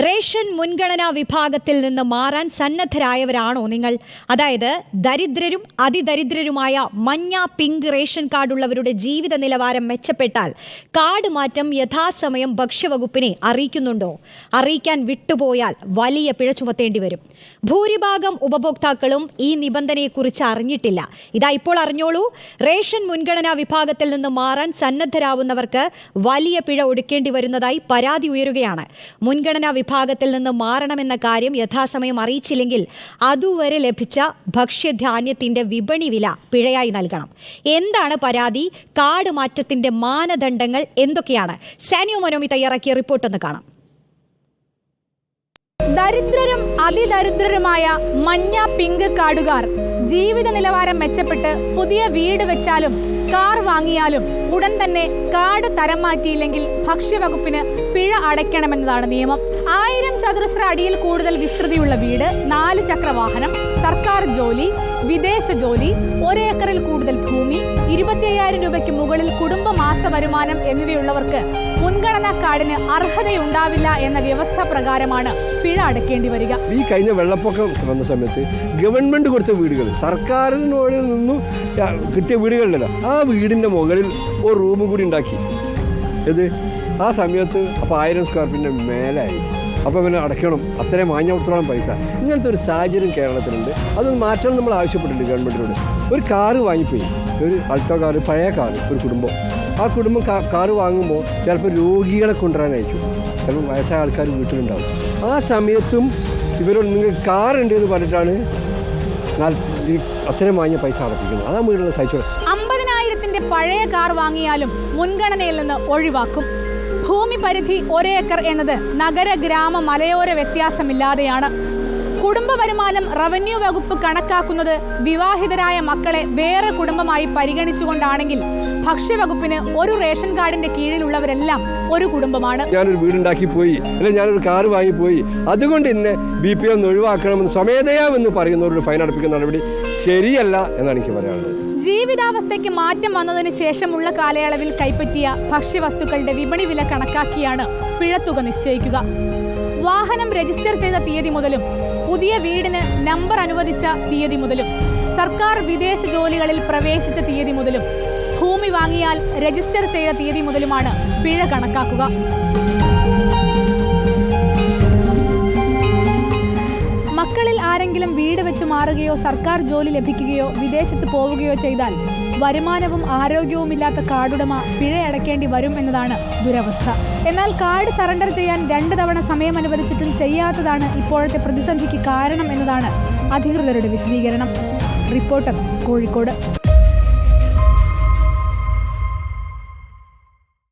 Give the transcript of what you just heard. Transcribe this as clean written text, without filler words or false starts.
Ration മുൻഗണനാ വിഭാഗത്തിൽ നിന്ന് മാറാൻ സന്നദ്ധരായവരാണോ നിങ്ങൾ? അതായത് ദരിദ്രരും അതിദരിദ്രരുമായ മഞ്ഞ പിങ്ക് റേഷൻ കാർഡുള്ളവരുടെ ജീവിത നിലവാരം മെച്ചപ്പെട്ടാൽ കാർഡ് മാറ്റം യഥാസമയം ഭക്ഷ്യവകുപ്പിനെ അറിയിക്കുന്നുണ്ടോ? അറിയിക്കാൻ വിട്ടുപോയാൽ വലിയ പിഴ ചുമത്തേണ്ടി വരും. ഭൂരിഭാഗം ഉപഭോക്താക്കളും ഈ നിബന്ധനയെക്കുറിച്ച് അറിഞ്ഞിട്ടില്ല. ഇതാ ഇപ്പോൾ അറിഞ്ഞോളൂ. റേഷൻ മുൻഗണനാ വിഭാഗത്തിൽ നിന്ന് മാറാൻ സന്നദ്ധരാവുന്നവർക്ക് വലിയ പിഴ ഒടുക്കേണ്ടി വരുന്നതായി പരാതി ഉയരുകയാണ്. മുൻഗണനാ വിഭാഗത്തിൽ നിന്ന് മാറണമെന്ന കാര്യം യഥാസമയം അറിയിച്ചില്ലെങ്കിൽ അതുവരെ ലഭിച്ച ഭക്ഷ്യധാന്യത്തിന്റെ വിപണി വില പിഴയായി നൽകണം. എന്താണ് പരാതി? കാർഡ് മാറ്റത്തിന്റെ മാനദണ്ഡങ്ങൾ എന്തൊക്കെയാണ്? സാനിയോ മനോമി തയ്യാറാക്കിയ റിപ്പോർട്ട് ഒന്ന് കാണാം. ദരിദ്രരും അതിദരിദ്രരുമായ മഞ്ഞ പിങ്ക് കാർഡുകാർ ജീവിത നിലവാരം മെച്ചപ്പെട്ട് പുതിയ വീട് വെച്ചാലും കാർ വാങ്ങിയാലും ഉടൻ തന്നെ കാർഡ് തരം മാറ്റിയില്ലെങ്കിൽ ഭക്ഷ്യവകുപ്പിന് പിഴ അടയ്ക്കണമെന്നതാണ് നിയമം. 1000 ചതുരശ്ര അടിയിൽ കൂടുതൽ വിസ്തൃതിയുള്ള വീട്, 4 ചക്ര വാഹനം, സർക്കാർ ജോലി, വിദേശ ജോലി, 1 ഏക്കറിൽ കൂടുതൽ ഭൂമി, 25,000 രൂപയ്ക്ക് മുകളിൽ കുടുംബ മാസ വരുമാനം എന്നിവയുള്ളവർക്ക് മുൻഗണനാ കാർഡിന് അർഹതയുണ്ടാവില്ല എന്ന വ്യവസ്ഥ പ്രകാരമാണ് പിഴ അടയ്ക്കേണ്ടി വരിക. ഈ കഴിഞ്ഞ വെള്ളപ്പൊക്കം വന്ന സമയത്ത് ഗവൺമെന്റ് കൊടുത്ത വീടുകൾ, സർക്കാരിനോട് നിന്നും കിട്ടിയ വീടുകളിലല്ല, ആ വീടിന്റെ മുകളിൽ ഒരു റൂം കൂടി ഉണ്ടാക്കി. ആ സമയത്ത് അപ്പോൾ 1000 സ്ക്വയർ ഫീറ്റിൻ്റെ മേലായി. അപ്പോൾ പിന്നെ അടയ്ക്കണം, അത്രയും മാഞ്ഞോളം പൈസ. ഇങ്ങനത്തെ ഒരു സാഹചര്യം കേരളത്തിലുണ്ട്. അതൊന്ന് മാറ്റണം നമ്മൾ ആവശ്യപ്പെട്ടിട്ടുണ്ട് ഗവൺമെൻറ്റിനോട്. ഒരു കാറ് വാങ്ങിപ്പോയി, ഒരു അൾട്ടോ കാറ്, പഴയ കാറ്, ഒരു കുടുംബം. ആ കുടുംബം കാറ് വാങ്ങുമ്പോൾ ചിലപ്പോൾ രോഗികളെ കൊണ്ടുവരാനായിരിക്കും, ചിലപ്പോൾ വയസ്സായ ആൾക്കാർ വീട്ടിലുണ്ടാവും. ആ സമയത്തും ഇവരോട് നിങ്ങൾക്ക് കാറുണ്ട് എന്ന് പറഞ്ഞിട്ടാണ് അത്രയും വാങ്ങിയ പൈസ അടപ്പിക്കുന്നത്. അതാ വീട്ടിലുള്ള സഹിച്ചത്. 50,000-ന്റെ പഴയ കാർ വാങ്ങിയാലും മുൻഗണനയിൽ നിന്ന് ഒഴിവാക്കും. ഭൂമി പരിധി 1 ഏക്കർ എന്നത് നഗര ഗ്രാമ മലയോര വ്യത്യാസമില്ലാതെയാണ്. കുടുംബ വരുമാനം റവന്യൂ വകുപ്പ് കണക്കാക്കുന്നത് വിവാഹിതരായ മക്കളെ വേറെ കുടുംബമായി പരിഗണിച്ചുകൊണ്ടാണെങ്കിൽ ഭക്ഷ്യവകുപ്പിന് ഒരു റേഷൻ കാർഡിന്റെ കീഴിലുള്ളവരെല്ലാം ഒരു കുടുംബമാണ്. ഞാനൊരു വീടുണ്ടാക്കി പോയി, അല്ലെങ്കിൽ ഞാനൊരു കാറ് വാങ്ങിപ്പോയി, അതുകൊണ്ട് തന്നെ BPL ഒന്ന് ഒഴിവാക്കണമെന്ന് സ്വമേധയാവെന്ന് പറയുന്നവരോട് ഫൈൻ അടപ്പിക്കുന്ന നടപടി ശരിയല്ല എന്നാണ് എനിക്ക് പറയാനുള്ളത്. ജീവിതാവസ്ഥയ്ക്ക് മാറ്റം വന്നതിന് ശേഷമുള്ള കാലയളവിൽ കൈപ്പറ്റിയ ഭക്ഷ്യവസ്തുക്കളുടെ വിപണി വില കണക്കാക്കിയാണ് പിഴത്തുക നിശ്ചയിക്കുക. വാഹനം രജിസ്റ്റർ ചെയ്ത തീയതി മുതലും പുതിയ വീടിന് നമ്പർ അനുവദിച്ച തീയതി മുതലും സർക്കാർ വിദേശ ജോലികളിൽ പ്രവേശിച്ച തീയതി മുതലും ഭൂമി വാങ്ങിയാൽ രജിസ്റ്റർ ചെയ്ത തീയതി മുതലുമാണ് പിഴ കണക്കാക്കുക. മക്കളിൽ ആരെങ്കിലും വീട് വെച്ച് മാറുകയോ സർക്കാർ ജോലി ലഭിക്കുകയോ വിദേശത്ത് പോവുകയോ ചെയ്താൽ വരുമാനവും ആരോഗ്യവുമില്ലാത്ത കാർഡുടമ പിഴയടക്കേണ്ടി വരും എന്നതാണ് ദുരവസ്ഥ. എന്നാൽ കാർഡ് സറണ്ടർ ചെയ്യാൻ 2 തവണ സമയം അനുവദിച്ചിട്ടും ചെയ്യാത്തതാണ് ഇപ്പോഴത്തെ പ്രതിസന്ധിക്ക് കാരണം എന്നതാണ് അധികൃതരുടെ വിശദീകരണം. റിപ്പോർട്ടർ, കോഴിക്കോട്.